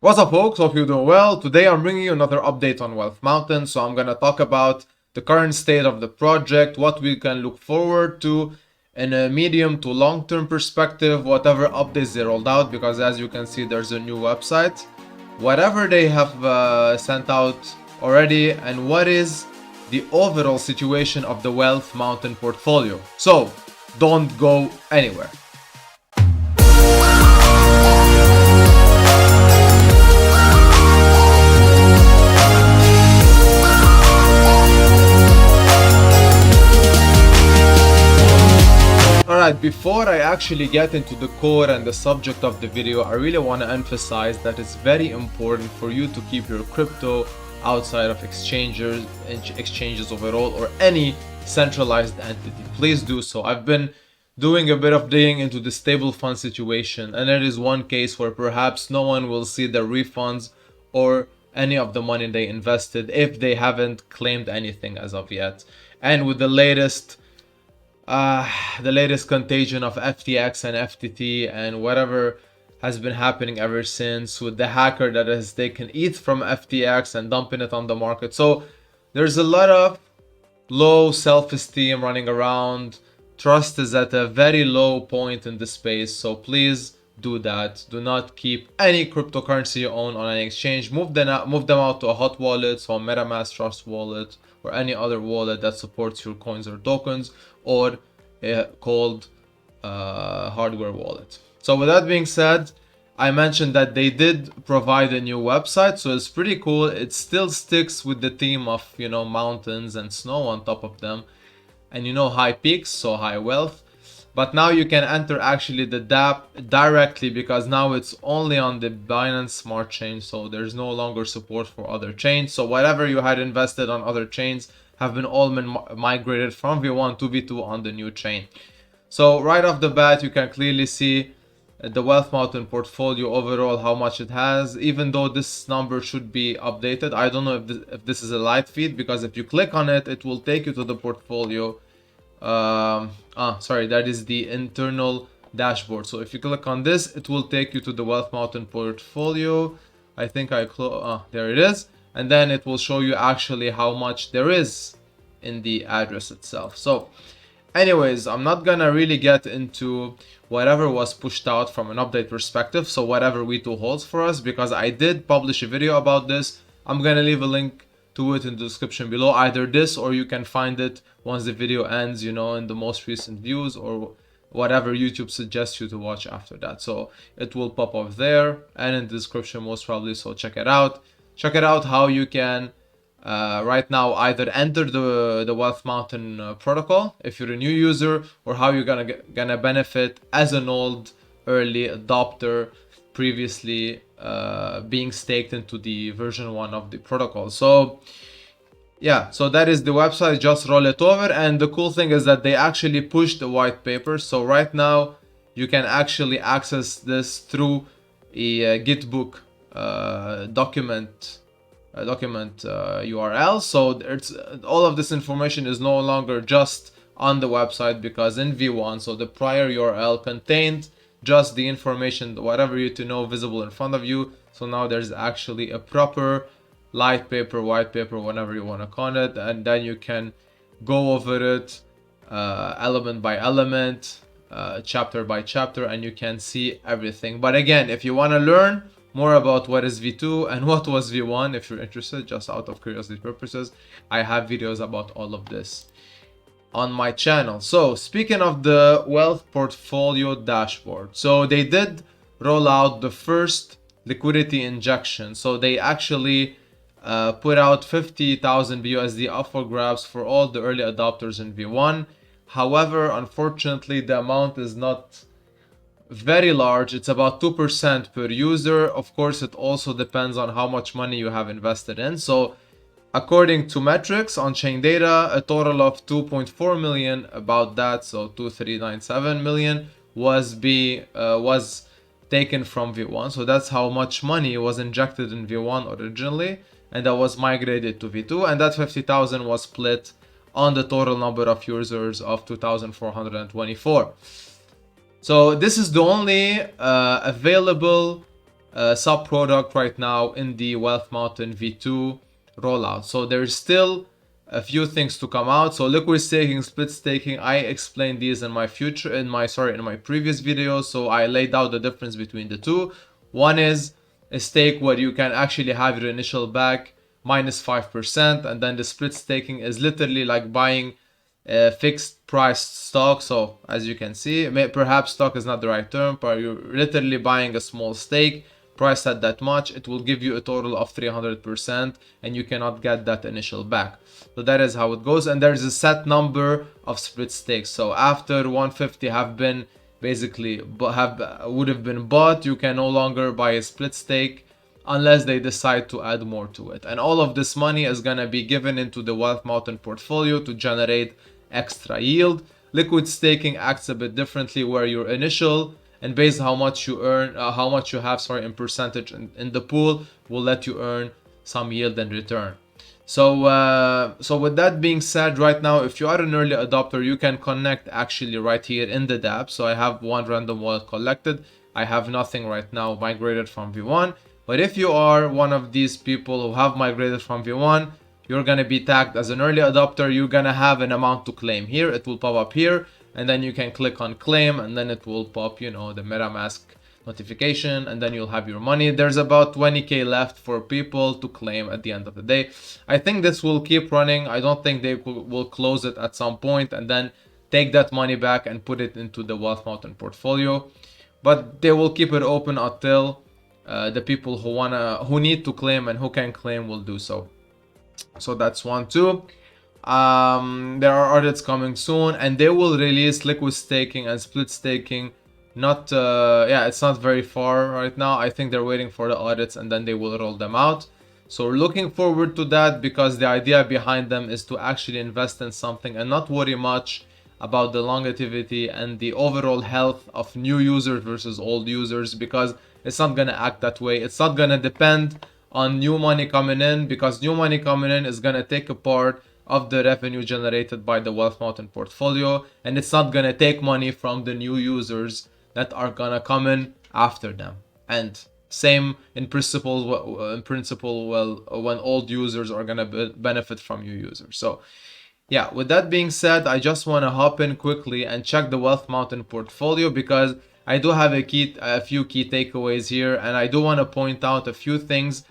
What's up, folks? Hope you're doing well. Today I'm bringing you another update on Wealth Mountain. So I'm going to talk about the current state of the project, what we can look forward to in a medium to long-term perspective, whatever updates they rolled out, because as you can see, there's a new website, whatever they have sent out already, and what is the overall situation of the Wealth Mountain portfolio. So don't go anywhere. Alright, before I actually get into the core and the subject of the video, I really want to emphasize that it's very important for you to keep your crypto outside of exchanges overall, or any centralized entity. Please do so. I've been doing a bit of digging into the stable fund situation, and there is one case where perhaps no one will see the refunds or any of the money they invested if they haven't claimed anything as of yet. And with the latest contagion of FTX and FTT and whatever has been happening ever since, with the hacker that has taken ETH from FTX and dumping it on the market. So there's a lot of low self-esteem running around. Trust is at a very low point in the space. So please do that. Do not keep any cryptocurrency you own on an exchange. Move them out to a hot wallet, so a MetaMask Trust wallet, or any other wallet that supports your coins or tokens, or called hardware wallet. So with that being said, I mentioned that they did provide a new website, so it's pretty cool. It still sticks with the theme of, mountains and snow on top of them, and high peaks, so high wealth. But now you can enter actually the DApp directly, because now it's only on the Binance Smart Chain, so there's no longer support for other chains. So whatever you had invested on other chains have been all migrated from V1 to V2 on the new chain. So right off the bat, you can clearly see the Wealth Mountain portfolio overall, how much it has, even though this number should be updated. I don't know if this is a light feed, because if you click on it, it will take you to the portfolio. Sorry, that is the internal dashboard. So if you click on this, it will take you to the Wealth Mountain portfolio. I think there it is. And then it will show you actually how much there is in the address itself. So anyways, I'm not gonna really get into whatever was pushed out from an update perspective, so whatever V2 holds for us, because I did publish a video about this. I'm gonna leave a link to it in the description below, either this, or you can find it once the video ends, in the most recent views, or whatever YouTube suggests you to watch after that. So it will pop up there and in the description most probably, so check it out. Check it out how you can right now either enter the Wealth Mountain protocol if you're a new user, or how you're gonna benefit as an old early adopter previously being staked into the version 1 of the protocol. So yeah, so that is the website. Just roll it over, and the cool thing is that they actually pushed the white paper. So right now you can actually access this through a Gitbook document URL. So it's all of this information is no longer just on the website, because in V1, so the prior URL contained just the information, whatever you to know, visible in front of you. So now there's actually a proper light paper, white paper, whatever you want to call it, and then you can go over it element by element, chapter by chapter, and you can see everything. But again, if you want to learn more about what is V2 and what was V1, if you're interested, just out of curiosity purposes, I have videos about all of this on my channel. So speaking of the wealth portfolio dashboard, so they did roll out the first liquidity injection. So they actually put out 50,000 BUSD up for grabs for all the early adopters in V1. However, unfortunately, the amount is not very large. It's about 2% per user. Of course, it also depends on how much money you have invested in. So according to metrics on chain data, a total of 2.4 million, about that, so 2397 million was taken from V1. So that's how much money was injected in V1 originally, and that was migrated to V2, and that 50,000 was split on the total number of users of 2,424. So this is the only available sub product right now in the Wealth Mountain V2 rollout. So there's still a few things to come out. So liquid staking, split staking, I explained these in my previous videos. So I laid out the difference between the two. One is a stake where you can actually have your initial back minus 5%, and then the split staking is literally like buying a fixed price stock. So as you can see, perhaps stock is not the right term, but you're literally buying a small stake priced at that much. It will give you a total of 300%, and you cannot get that initial back. So that is how it goes, and there's a set number of split stakes. So after 150 have been basically would have been bought, you can no longer buy a split stake unless they decide to add more to it. And all of this money is gonna be given into the Wealth Mountain portfolio to generate extra yield. Liquid staking acts a bit differently, where your initial and based on how much you earn, how much you have, in percentage in the pool, will let you earn some yield and return. So with that being said, right now, if you are an early adopter, you can connect actually right here in the dApp. So I have one random wallet collected. I have nothing right now migrated from V1. But if you are one of these people who have migrated from V1, you're gonna be tagged as an early adopter. You're gonna have an amount to claim here. It will pop up here, and then you can click on claim, and then it will pop, you know, the MetaMask notification, and then you'll have your money. There's about 20k left for people to claim at the end of the day. I think this will keep running. I don't think they will close it at some point and then take that money back and put it into the Wealth Mountain portfolio, but they will keep it open until the people who need to claim and who can claim will do so. So that's one. Two, there are audits coming soon, and they will release liquid staking and split staking. Not it's not very far right now. I think they're waiting for the audits, and then they will roll them out. So we're looking forward to that, because the idea behind them is to actually invest in something and not worry much about the longevity and the overall health of new users versus old users, because it's not gonna act that way. It's not gonna depend on new money coming in, because new money coming in is gonna take a part of the revenue generated by the Wealth Mountain portfolio, and it's not gonna take money from the new users that are gonna come in after them. And same in principle, well, when old users are gonna benefit from new users. So yeah, with that being said, I just want to hop in quickly and check the Wealth Mountain portfolio, because I do have a few key takeaways here, and I do want to point out a few things,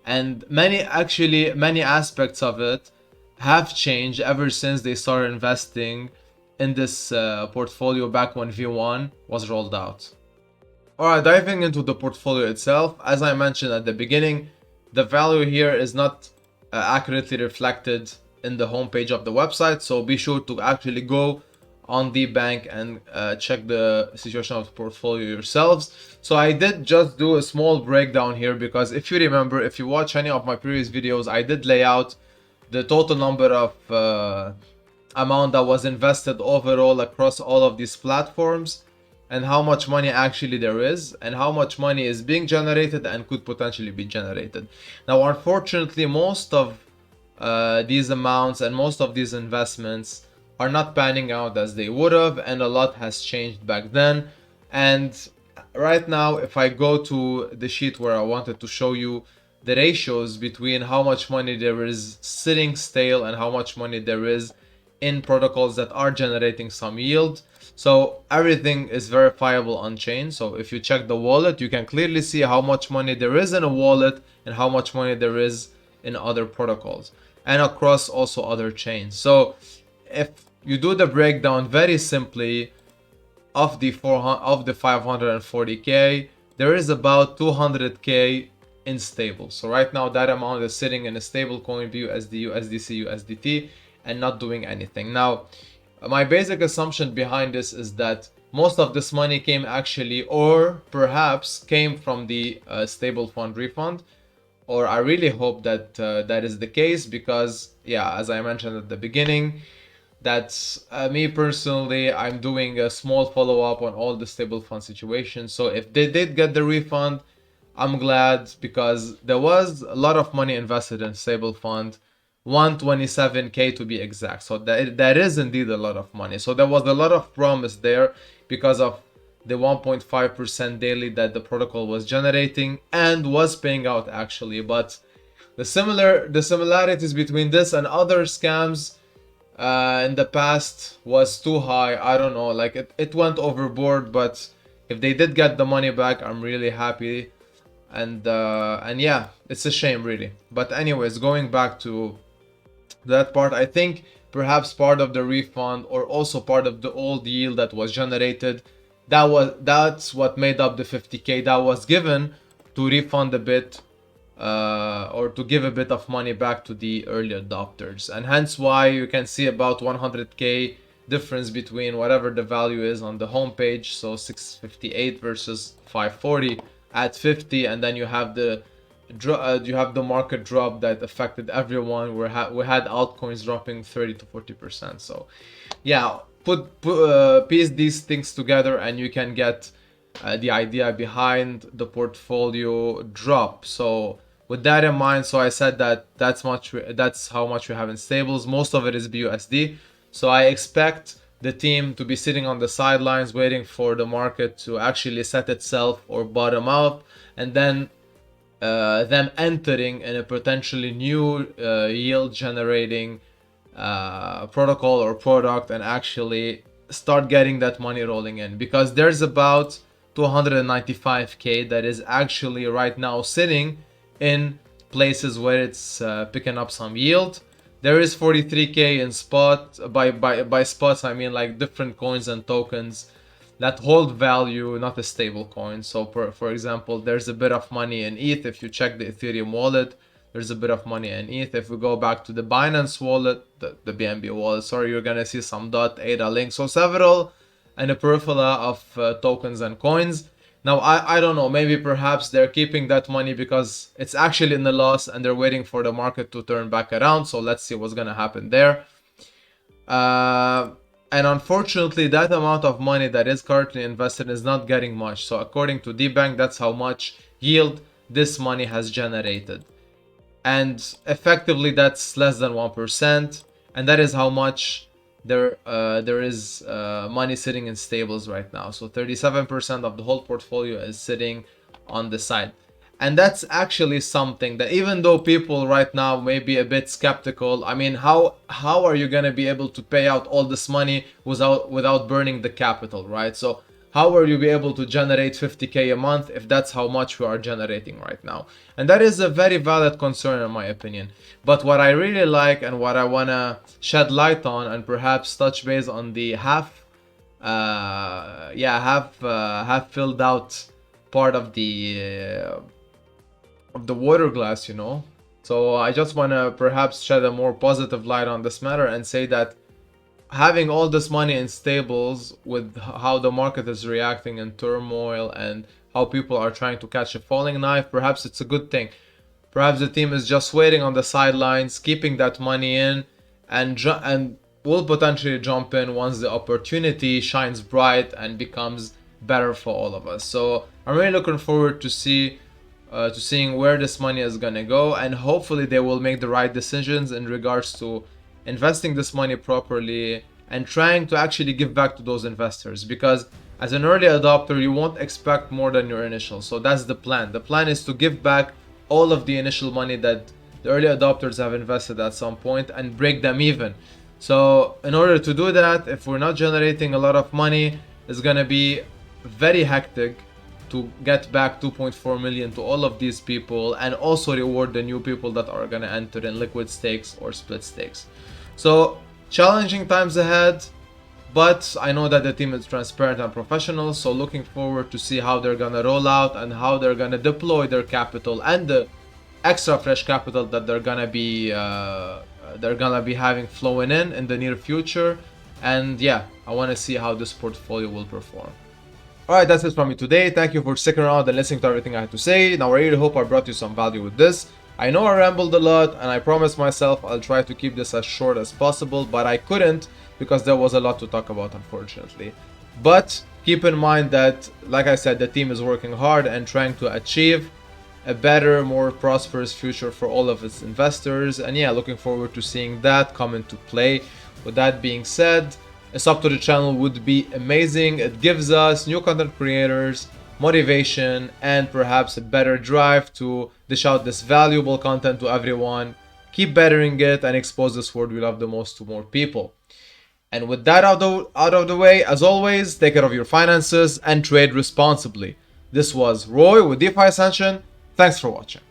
and many aspects of it have changed ever since they started investing in this portfolio back when V1 was rolled out. Alright, diving into the portfolio itself, as I mentioned at the beginning, the value here is not accurately reflected in the homepage of the website, so be sure to actually go on the bank and check the situation of the portfolio yourselves. So I did just do a small breakdown here, because if you remember, if you watch any of my previous videos, I did lay out the total number of amount that was invested overall across all of these platforms, and how much money actually there is, and how much money is being generated and could potentially be generated. Now, unfortunately, most of these amounts and most of these investments are not panning out as they would have, and a lot has changed back then. And right now, if I go to the sheet where I wanted to show you the ratios between how much money there is sitting stale and how much money there is in protocols that are generating some yield. So everything is verifiable on chain. So if you check the wallet, you can clearly see how much money there is in a wallet and how much money there is in other protocols and across also other chains. So if you do the breakdown very simply of the 540k, there is about 200k in stable. So right now that amount is sitting in a stable coin, BUSD, USDC, USDT, and not doing anything. Now, my basic assumption behind this is that most of this money came actually, or perhaps came from the stable fund refund, or I really hope that that is the case, because yeah, as I mentioned at the beginning, that's me personally, I'm doing a small follow-up on all the stable fund situations. So if they did get the refund, I'm glad, because there was a lot of money invested in stable fund, 127k to be exact. So that is indeed a lot of money. So there was a lot of promise there because of the 1.5% daily that the protocol was generating and was paying out actually. But the similarities between this and other scams in the past was too high. I don't know, like it went overboard, but if they did get the money back, I'm really happy. And yeah, it's a shame really. But anyways, going back to that part, I think perhaps part of the refund or also part of the old yield that was generated, that's what made up the 50k that was given to refund a bit or to give a bit of money back to the early adopters. And hence why you can see about 100k difference between whatever the value is on the homepage, so 658 versus 540 at 50, and then you have the market drop that affected everyone. We had altcoins dropping 30 to 40%. So yeah, piece these things together and you can get the idea behind the portfolio drop. So with that in mind, so I said that that's how much we have in stables. Most of it is BUSD. So I expect the team to be sitting on the sidelines waiting for the market to actually set itself or bottom out, and then them entering in a potentially new yield generating protocol or product and actually start getting that money rolling in, because there's about 295k that is actually right now sitting in places where it's picking up some yield. There is 43k in spot. By spots I mean like different coins and tokens that hold value, not a stable coin. So for example, there's a bit of money in ETH. If you check the Ethereum wallet, there's a bit of money in ETH. If we go back to the Binance wallet, the BNB wallet, sorry, you're gonna see some .ADA links. So several and a peripheral of tokens and coins. Now I don't know, maybe perhaps they're keeping that money because it's actually in the loss and they're waiting for the market to turn back around. So let's see what's gonna happen there. And unfortunately, that amount of money that is currently invested is not getting much. So according to DBank, that's how much yield this money has generated. And effectively, that's less than 1%. And that is how much there is money sitting in stables right now. So 37% of the whole portfolio is sitting on the side. And that's actually something that, even though people right now may be a bit skeptical, I mean, how are you going to be able to pay out all this money without burning the capital, right? So how are you be able to generate 50k a month if that's how much we are generating right now? And that is a very valid concern in my opinion. But what I really like and what I want to shed light on and perhaps touch base on the half filled out part of the water glass, you know. So I just want to perhaps shed a more positive light on this matter and say that having all this money in stables with how the market is reacting in turmoil and how people are trying to catch a falling knife, perhaps it's a good thing. Perhaps the team is just waiting on the sidelines, keeping that money in, and will potentially jump in once the opportunity shines bright and becomes better for all of us. So I'm really looking forward to seeing where this money is gonna go, and hopefully they will make the right decisions in regards to investing this money properly and trying to actually give back to those investors, because as an early adopter you won't expect more than your initial. So that's the plan. The plan is to give back all of the initial money that the early adopters have invested at some point and break them even. So in order to do that, if we're not generating a lot of money, it's gonna be very hectic to get back 2.4 million to all of these people and also reward the new people that are gonna enter in liquid stakes or split stakes. So challenging times ahead, but I know that the team is transparent and professional, so looking forward to see how they're gonna roll out and how they're gonna deploy their capital and the extra fresh capital that they're gonna be having flowing in the near future. And yeah, I want to see how this portfolio will perform. Alright, that's it from me today. Thank you for sticking around and listening to everything I had to say. Now I really hope I brought you some value with this. I know I rambled a lot and I promised myself I'll try to keep this as short as possible, but I couldn't because there was a lot to talk about, unfortunately. But keep in mind that, like I said, the team is working hard and trying to achieve a better, more prosperous future for all of its investors. And yeah, looking forward to seeing that come into play. With that being said, a sub to the channel would be amazing. It gives us new content creators motivation and perhaps a better drive to dish out this valuable content to everyone, keep bettering it, and expose this word we love the most to more people. And with that out of the way, as always, take care of your finances and trade responsibly. This was Roy with DeFi Ascension. Thanks for watching.